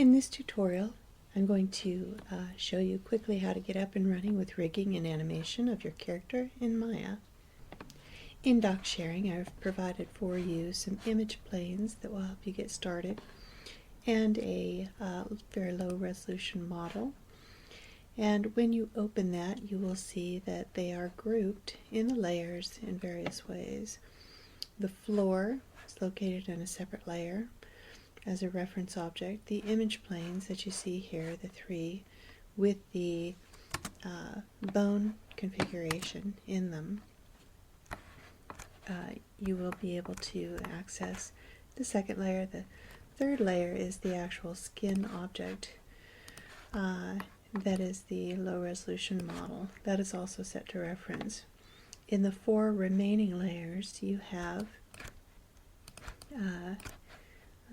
In this tutorial, I'm going to show you quickly how to get up and running with rigging and animation of your character in Maya. In dock sharing, I've provided for you some image planes that will help you get started, and a very low resolution model. And when you open that, you will see that they are grouped in the layers in various ways. The floor is located in a separate layer as a reference object. The image planes that you see here, the three, with the bone configuration in them, you will be able to access the second layer. The third layer is the actual skin object. That is the low resolution model. That is also set to reference. In the four remaining layers, you have, let's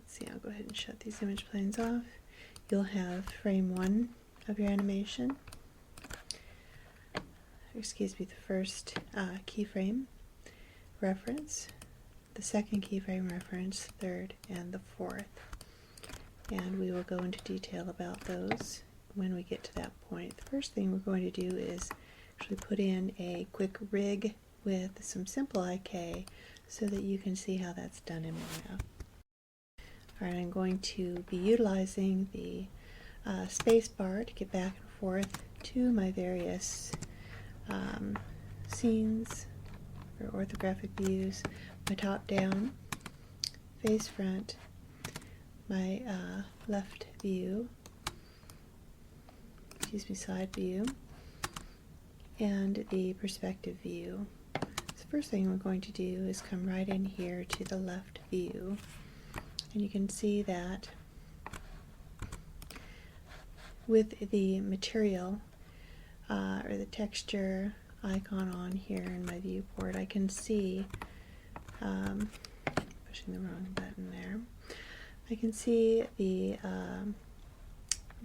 see, I'll go ahead and shut these image planes off. You'll have frame 1 of your animation, excuse me, the first keyframe reference, the second keyframe reference, third, and the fourth. And we will go into detail about those when we get to that point. The first thing we're going to do is actually put in a quick rig with some simple IK so that you can see how that's done in Maya. Alright, I'm going to be utilizing the space bar to get back and forth to my various scenes or orthographic views, my top down, face front, my left view, side view, and the perspective view. So the first thing we're going to do is come right in here to the left view, and you can see that with the material or the texture icon on here in my viewport, I can see, pushing the wrong button there, I can see the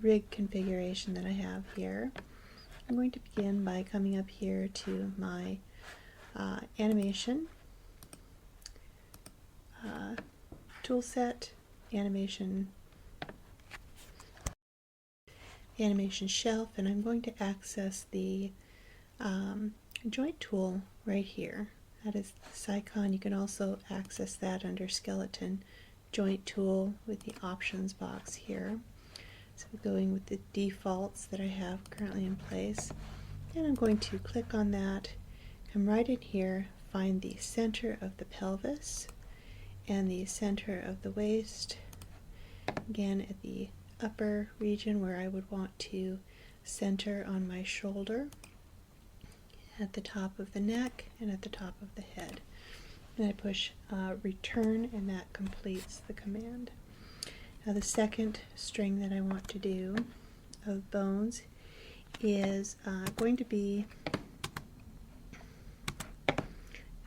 rig configuration that I have here. I'm going to begin by coming up here to my animation toolset, animation shelf, and I'm going to access the joint tool right here. That is this icon. You can also access that under skeleton joint tool with the options box here. So going with the defaults that I have currently in place, and I'm going to click on that, come right in here, find the center of the pelvis and the center of the waist, again at the upper region where I would want to center on my shoulder, at the top of the neck, and at the top of the head. And I push return, and that completes the command. Now the second string that I want to do of bones is going to be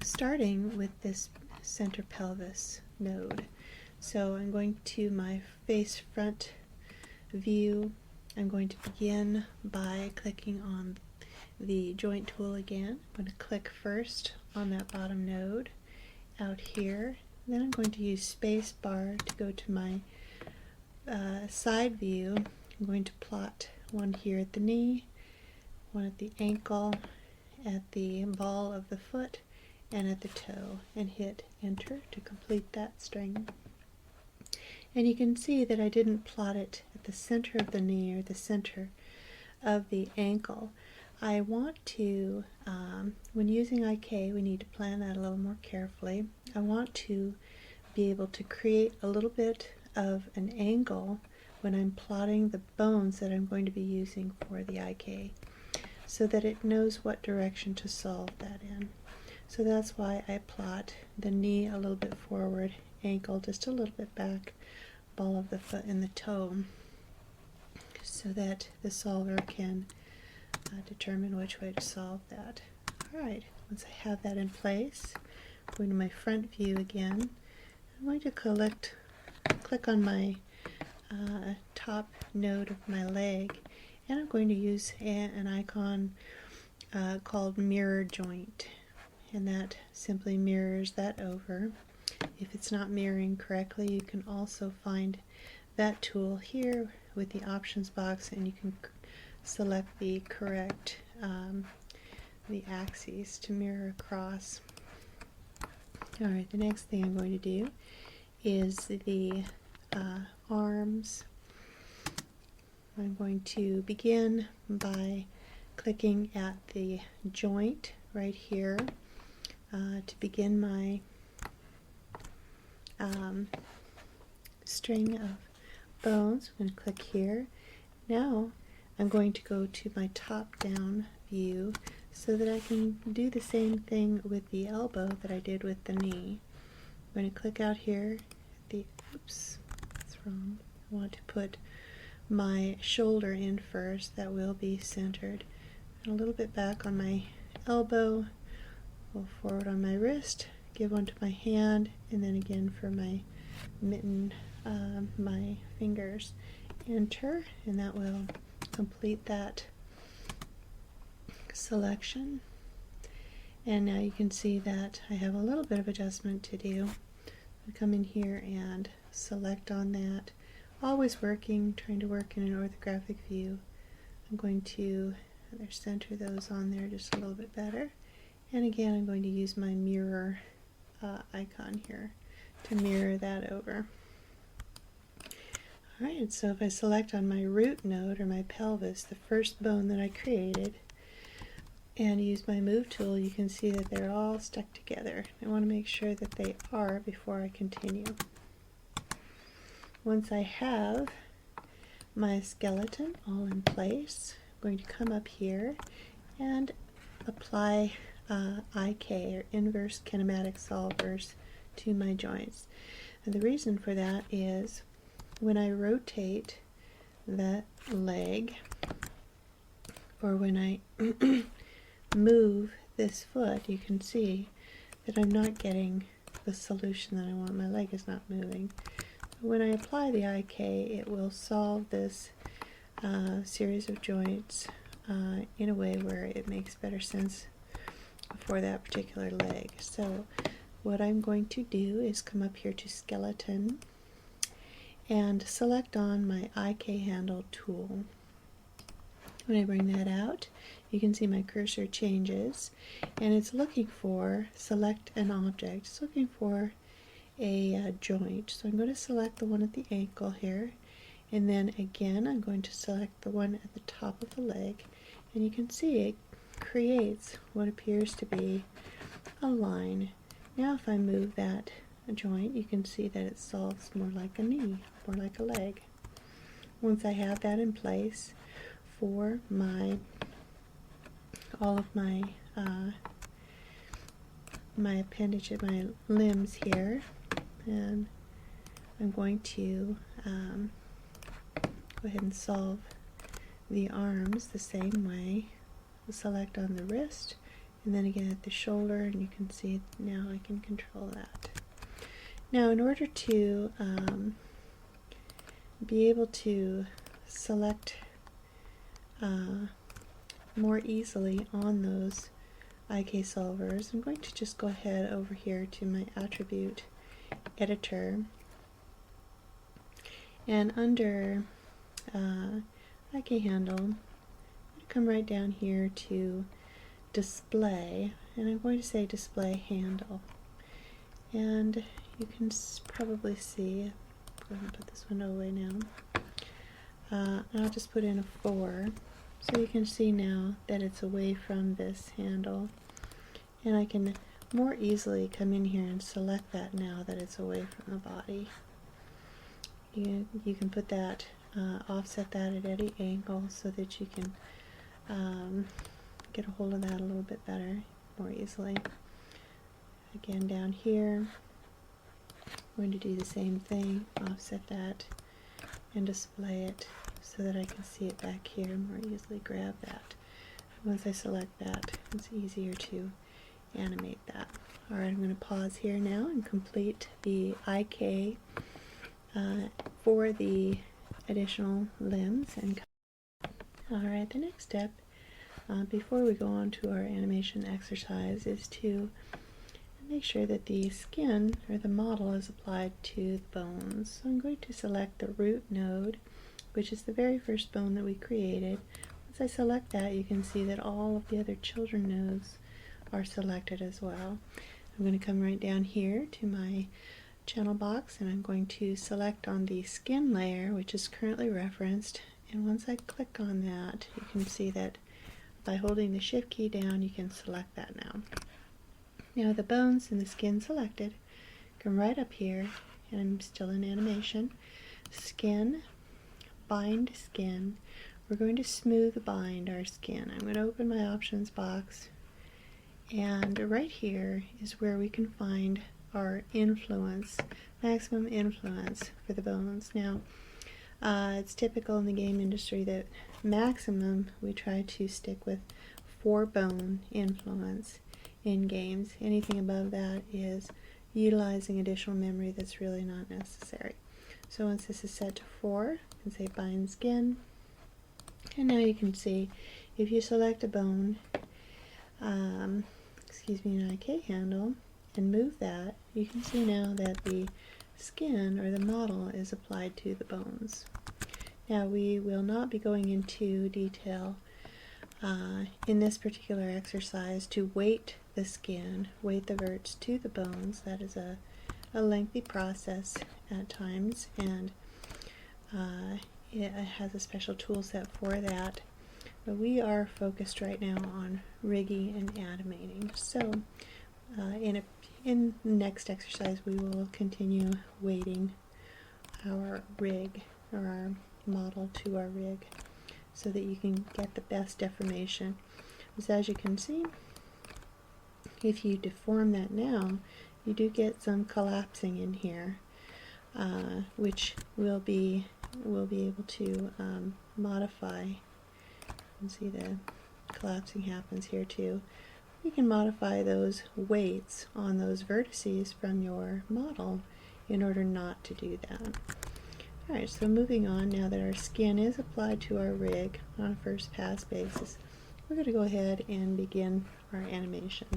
starting with this center pelvis node. So I'm going to my face front view. I'm going to begin by clicking on the joint tool again. I'm going to click first on that bottom node out here. Then I'm going to use space bar to go to my side view. I'm going to plot one here at the knee, one at the ankle, at the ball of the foot, and at the toe, and hit enter to complete that string. And you can see that I didn't plot it at the center of the knee or the center of the ankle. I want to, when using IK, we need to plan that a little more carefully. I want to be able to create a little bit of an angle when I'm plotting the bones that I'm going to be using for the IK, so that it knows what direction to solve that in. So that's why I plot the knee a little bit forward, ankle just a little bit back, ball of the foot, and the toe, so that the solver can determine which way to solve that. Alright, once I have that in place, going to my front view again, I'm going to click on my top node of my leg, and I'm going to use an icon called mirror joint, and that simply mirrors that over. If it's not mirroring correctly, you can also find that tool here with the options box, and you can select the correct the axes to mirror across. Alright, the next thing I'm going to do is the arms. I'm going to begin by clicking at the joint right here to begin my string of bones. I'm going to click here. Now I'm going to go to my top-down view so that I can do the same thing with the elbow that I did with the knee. I'm going to click out here at the, oops, that's wrong. I want to put my shoulder in first. That will be centered. And a little bit back on my elbow, go forward on my wrist, give one to my hand, and then again for my mitten, my fingers. Enter, and that will complete that selection. And now you can see that I have a little bit of adjustment to do. I come in here and select on that, always trying to work in an orthographic view. I'm going to center those on there just a little bit better, and again I'm going to use my mirror icon here to mirror that over. Alright, so if I select on my root node, or my pelvis, the first bone that I created, and use my move tool, you can see that they're all stuck together. I want to make sure that they are before I continue. Once I have my skeleton all in place, I'm going to come up here and apply IK, or inverse kinematic solvers, to my joints. And the reason for that is when I rotate that leg, or when I move this foot, you can see that I'm not getting the solution that I want. My leg is not moving. When I apply the IK, it will solve this series of joints in a way where it makes better sense for that particular leg. So what I'm going to do is come up here to skeleton and select on my IK handle tool. When I bring that out, you can see my cursor changes, and it's looking for, select an object, it's looking for a joint. So I'm going to select the one at the ankle here, and then again I'm going to select the one at the top of the leg, and you can see it creates what appears to be a line. Now if I move that joint, you can see that it solves more like a knee, more like a leg. Once I have that in place for all of my my appendage, my limbs here, and I'm going to go ahead and solve the arms the same way. We'll select on the wrist, and then again at the shoulder, and you can see now I can control that. Now in order to be able to select more easily on those IK solvers, I'm going to just go ahead over here to my attribute editor, and under IK handle, I'm going to come right down here to display, and I'm going to say display handle, and you can probably see, I'm going to put this window away now, and I'll just put in a 4, so you can see now that it's away from this handle, and I can more easily come in here and select that now that it's away from the body. You can put that, offset that at any angle so that you can get a hold of that a little bit better, more easily. Again down here, I'm going to do the same thing, offset that and display it so that I can see it back here and more easily grab that. Once I select that, it's easier to animate that. Alright, I'm going to pause here now and complete the IK for the additional limbs. And alright, the next step before we go on to our animation exercise is to make sure that the skin or the model is applied to the bones. So I'm going to select the root node, which is the very first bone that we created. Once I select that, you can see that all of the other children nodes are selected as well. I'm going to come right down here to my channel box, and I'm going to select on the skin layer, which is currently referenced, and once I click on that, you can see that by holding the shift key down, you can select that now. Now the bones and the skin selected, come right up here, and I'm still in animation, skin, bind skin. We're going to smooth bind our skin. I'm going to open my options box, and right here is where we can find our influence, maximum influence for the bones. Now, it's typical in the game industry that maximum we try to stick with 4 bone influence in games. Anything above that is utilizing additional memory that's really not necessary. So once this is set to 4, you can say bind skin, and now you can see if you select a bone, an IK handle, and move that, you can see now that the skin or the model is applied to the bones. Now we will not be going into detail in this particular exercise to weight the skin, weight the verts to the bones. That is a lengthy process at times, and it has a special tool set for that. But we are focused right now on rigging and animating. So in the next exercise we will continue weighting our rig, or our model to our rig, so that you can get the best deformation. Because as you can see, if you deform that now, you do get some collapsing in here, which we'll be able to modify. You can see the collapsing happens here too. You can modify those weights on those vertices from your model in order not to do that. Alright, so moving on, now that our skin is applied to our rig on a first pass basis, we're going to go ahead and begin our animation.